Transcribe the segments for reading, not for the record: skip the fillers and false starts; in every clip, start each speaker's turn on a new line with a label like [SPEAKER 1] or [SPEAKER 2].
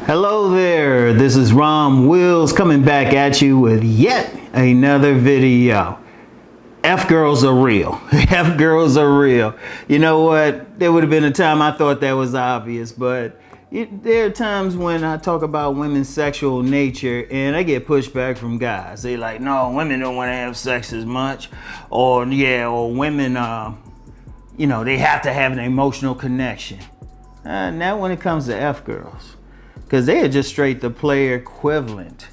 [SPEAKER 1] Hello there, this is Rom Wills coming back at you with yet another video. F-girls are real. F-girls are real. You know what? There would have been a time I thought that was obvious, but there are times when I talk about women's sexual nature and I get pushback from guys. They're like, no, women don't want to have sex as much. Or women, they have to have an emotional connection. Now when it comes to F-girls, because they are just straight the player equivalent,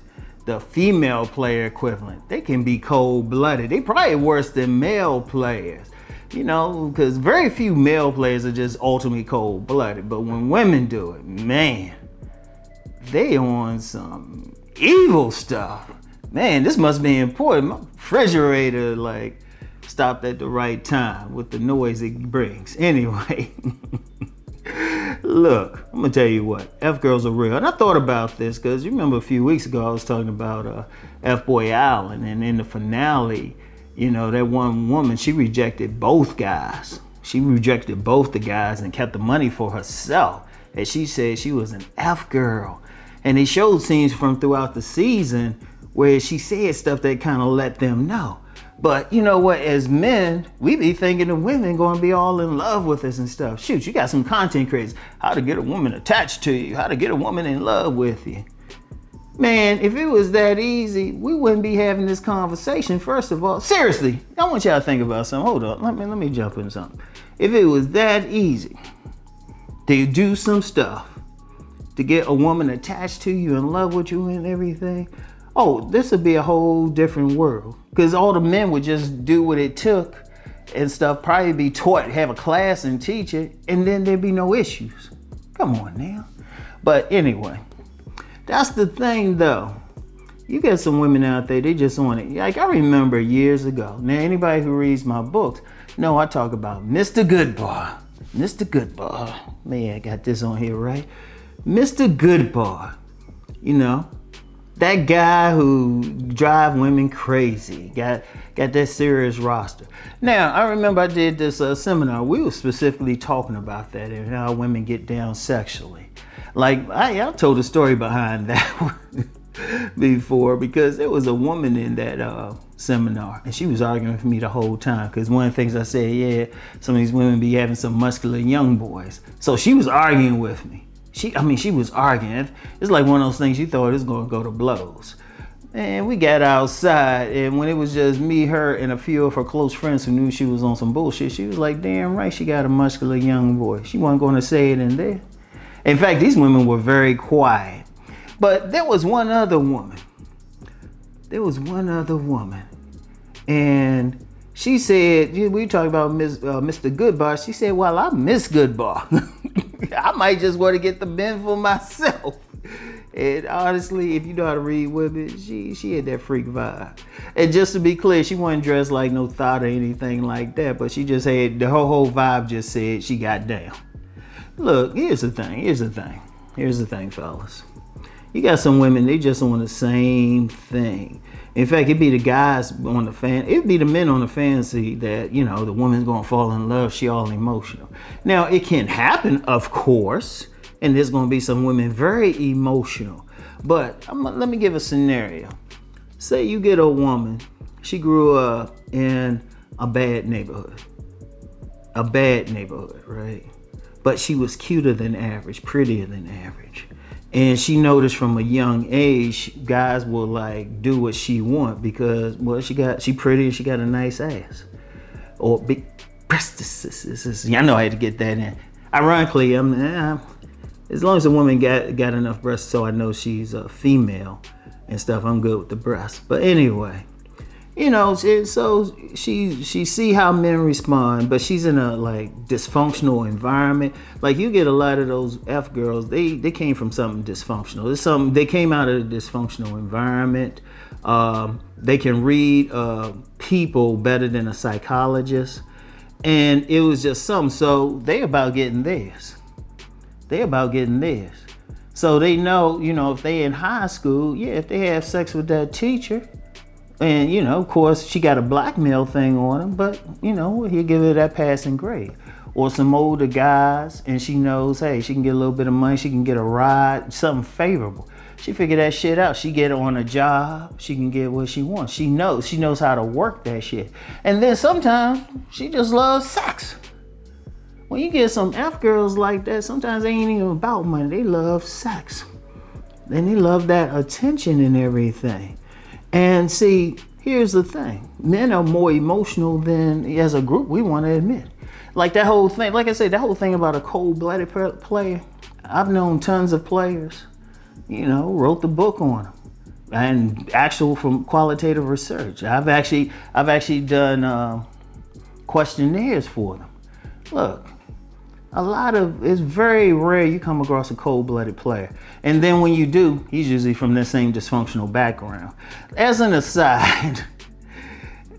[SPEAKER 1] the female player equivalent. They can be cold-blooded. They probably worse than male players, because very few male players are just ultimately cold-blooded. But when women do it, man, they on some evil stuff. Man, this must be important. My refrigerator stopped at the right time with the noise it brings. Anyway. Look, I'm gonna tell you what, F-girls are real. And I thought about this because you remember a few weeks ago I was talking about F-Boy Allen, and in the finale, that one woman, she rejected both guys. She rejected both the guys and kept the money for herself. And she said she was an F-girl. And they showed scenes from throughout the season where she said stuff that kind of let them know. But you know what, as men, we be thinking the women gonna be all in love with us and stuff. Shoot, you got some content creators. How to get a woman attached to you, how to get a woman in love with you. Man, if it was that easy, we wouldn't be having this conversation, first of all. Seriously, I want y'all to think about something. Hold on, let me jump in something. If it was that easy to do some stuff to get a woman attached to you, in love with you and everything, this would be a whole different world. Because all the men would just do what it took and stuff, probably be taught, have a class and teach it, and then there'd be no issues. Come on now. But anyway, that's the thing though. You get some women out there, they just want it. Like I remember years ago. Now anybody who reads my books, know I talk about Mr. Goodbar. Mr. Goodbar. Man, I got this on here, right? Mr. Goodbar, that guy who drive women crazy, got that serious roster. Now, I remember I did this seminar. We were specifically talking about that and how women get down sexually. I told a story behind that before, because there was a woman in that seminar and she was arguing with me the whole time, because one of the things I said, some of these women be having some muscular young boys. So she was arguing with me. She was arguing. It's like one of those things you thought it was going to go to blows. And we got outside, and when it was just me, her, and a few of her close friends who knew she was on some bullshit, she was like, damn right, she got a muscular young boy. She wasn't going to say it in there. In fact, these women were very quiet. But there was one other woman. And she said, we talked about Mr. Goodbar. She said, well, I miss Goodbar. I might just want to get the bin for myself. And honestly, if you know how to read women, she had that freak vibe. And just to be clear, she wasn't dressed like no thought or anything like that, but she just had, the whole vibe just said she got down. Look, here's the thing, fellas. You got some women, they just want the same thing. In fact, it'd be the guys on the it'd be the men on the fantasy that, the woman's gonna fall in love, she all emotional. Now, it can happen, of course, and there's gonna be some women very emotional. But let me give a scenario. Say you get a woman, she grew up in a bad neighborhood, right? But she was cuter than average, prettier than average. And she noticed from a young age, guys will do what she want because, she pretty and she got a nice ass. Or big breasts. I know I had to get that in. Ironically, as long as a woman got enough breasts so I know she's a female and stuff, I'm good with the breasts. But anyway, so she see how men respond, but she's in a dysfunctional environment. You get a lot of those F girls, they came from something dysfunctional. They came out of a dysfunctional environment. They can read people better than a psychologist, and it was just something. So they about getting theirs. So they know, if they in high school, if they have sex with that teacher. And, of course, she got a blackmail thing on him, but, he'll give her that passing grade. or some older guys, and she knows, hey, she can get a little bit of money, she can get a ride, something favorable. She figure that shit out. She get on a job, she can get what she wants. She knows how to work that shit. And then sometimes she just loves sex. When you get some F girls like that, sometimes they ain't even about money. They love sex. And they love that attention and everything. And see, here's the thing. Men are more emotional than, as a group, we want to admit. Like that whole thing, like I said, that whole thing about a cold-blooded player. I've known tons of players, wrote the book on them. And actual from qualitative research. I've actually done questionnaires for them. Look, it's very rare you come across a cold-blooded player. And then when you do, he's usually from the same dysfunctional background. As an aside,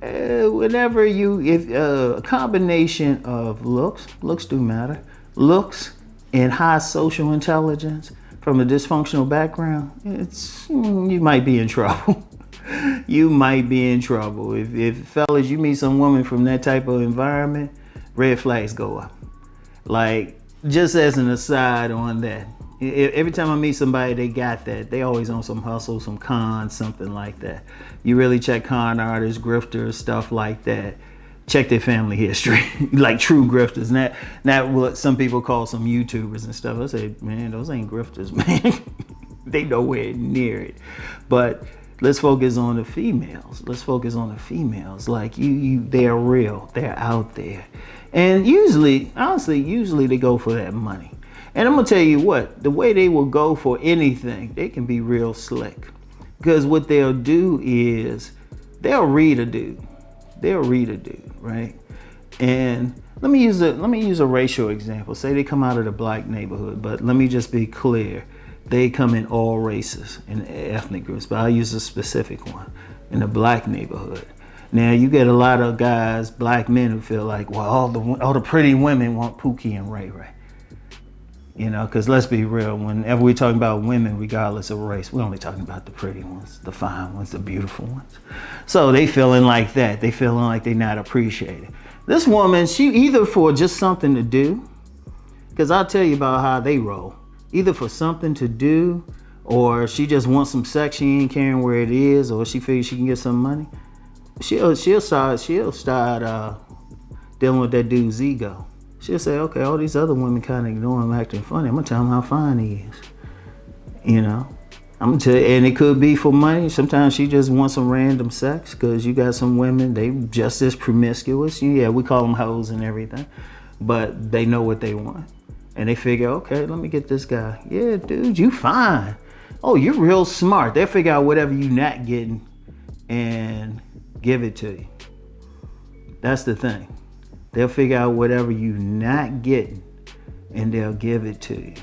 [SPEAKER 1] if a combination of looks do matter, looks and high social intelligence from a dysfunctional background, you might be in trouble. You might be in trouble. If fellas, you meet some woman from that type of environment, red flags go up. Like, just as an aside on that, every time I meet somebody, they got that. They always on some hustle, some con, something like that. You really check con artists, grifters, stuff like that. Check their family history, like true grifters. Not what some people call some YouTubers and stuff. I say, man, those ain't grifters, man. They nowhere near it. But let's focus on the females. Like they're real. They're out there. And usually they go for that money. And I'm gonna tell you what, the way they will go for anything, they can be real slick. Because what they'll do is they'll read a dude, right? And let me use a racial example. Say they come out of the black neighborhood, but let me just be clear. They come in all races and ethnic groups, but I'll use a specific one in the black neighborhood. Now you get a lot of guys, black men, who feel like, well, all the pretty women want Pookie and Ray Ray. Because let's be real, whenever we're talking about women, regardless of race, we're only talking about the pretty ones, the fine ones, the beautiful ones. So they feeling like that. They feeling like they're not appreciated. This woman, she either for just something to do, because I'll tell you about how they roll. Either for something to do, or she just wants some sex, she ain't caring where it is, or she figures she can get some money. She'll start dealing with that dude's ego. She'll say, okay, all these other women kind of ignore him, acting funny. I'm gonna tell him how fine he is. I'm gonna tell you, and it could be for money. Sometimes she just wants some random sex, because you got some women, they just as promiscuous. Yeah, we call them hoes and everything, but they know what they want. And they figure, okay, let me get this guy. Yeah, dude, you fine. Oh, you're real smart. They'll figure out whatever you not getting and give it to you. That's the thing. They'll figure out whatever you not getting and they'll give it to you.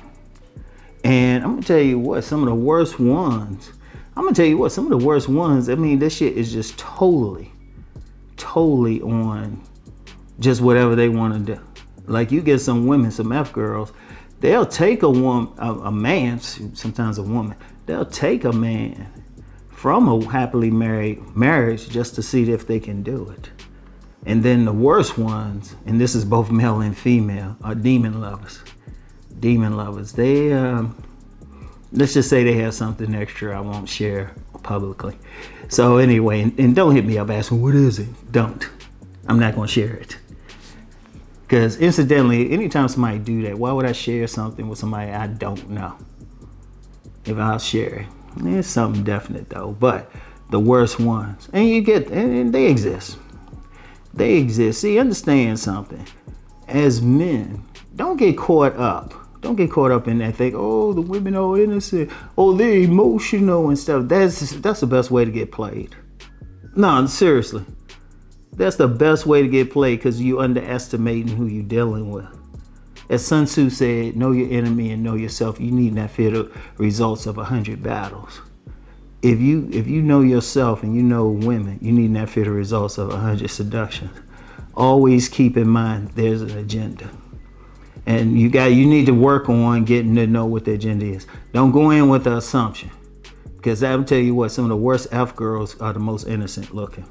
[SPEAKER 1] And I'm gonna tell you what, some of the worst ones, I mean, this shit is just totally on just whatever they want to do. Like, you get some women, some F girls, they'll take a man, sometimes a woman, they'll take a man from a happily married marriage just to see if they can do it. And then the worst ones, and this is both male and female, are demon lovers. They, let's just say they have something extra I won't share publicly. So anyway, and don't hit me up asking, what is it? Don't. I'm not gonna share it. Because incidentally, anytime somebody do that, why would I share something with somebody I don't know? If I'll share it. It's something definite though, but the worst ones, and they exist. See, understand something. As men, don't get caught up in that thing. Oh, the women are innocent. Oh, they're emotional and stuff. That's the best way to get played. No, seriously. That's the best way to get played, because you underestimating who you're dealing with. As Sun Tzu said, know your enemy and know yourself. You need not fear the results of 100 battles. If you know yourself and you know women, you need not fear the results of 100 seductions. Always keep in mind there's an agenda. And you need to work on getting to know what the agenda is. Don't go in with the assumption. Because I'll tell you what, some of the worst F girls are the most innocent looking.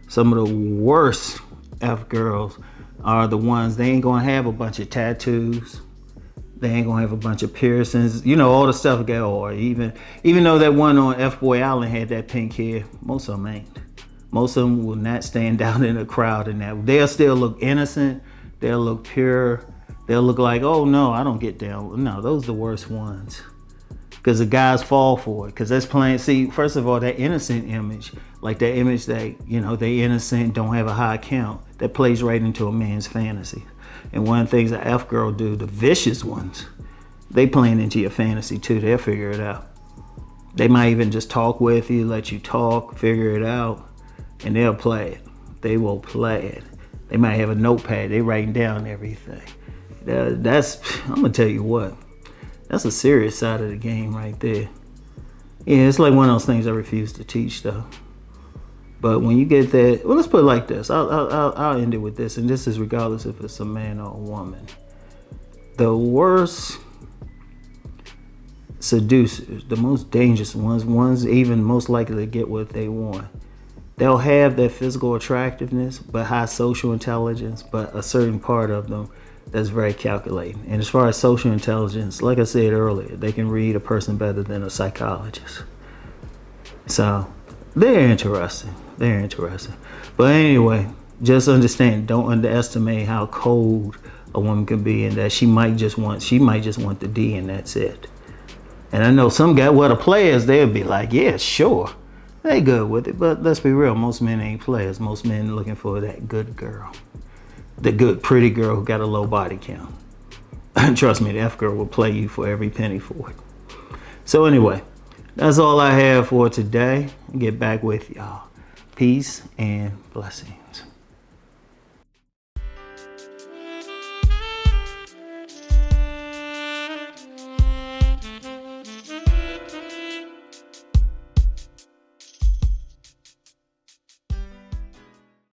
[SPEAKER 1] Some of the worst F girls are the ones, they ain't gonna have a bunch of tattoos. They ain't gonna have a bunch of piercings, you know, all the stuff go. Or even though that one on F Boy Island had that pink hair, most of them ain't. Most of them will not stand out in a crowd and that. They'll still look innocent. They'll look pure. They'll look like, oh no, I don't get down. No, those are the worst ones. Because the guys fall for it. Because that's playing. See, first of all, that innocent image, like that image that, you know, they innocent, don't have a high count, that plays right into a man's fantasy. And one of the things that F girl do, the vicious ones, they playing into your fantasy too. They'll figure it out. They might even just talk with you, let you talk, figure it out, and they'll play it. They will play it. They might have a notepad. They writing down everything. That's, I'm gonna tell you what, that's a serious side of the game right there. Yeah, it's like one of those things I refuse to teach though. But when you get that, well, let's put it like this. I'll end it with this, and this is regardless if it's a man or a woman. The worst seducers, the most dangerous ones even most likely to get what they want. They'll have that physical attractiveness, but high social intelligence, but a certain part of them that's very calculating. And as far as social intelligence, like I said earlier, they can read a person better than a psychologist. So they're interesting. They're interesting. But anyway, just understand, don't underestimate how cold a woman can be, and that she might just want the D, and that's it. And I know some guy, well, the players, they'll be like, yeah, sure. They good with it, but let's be real, most men ain't players. Most men looking for that good girl. The good, pretty girl who got a low body count. Trust me, the F girl will play you for every penny for it. So anyway, that's all I have for today. Get back with y'all. Peace and blessings.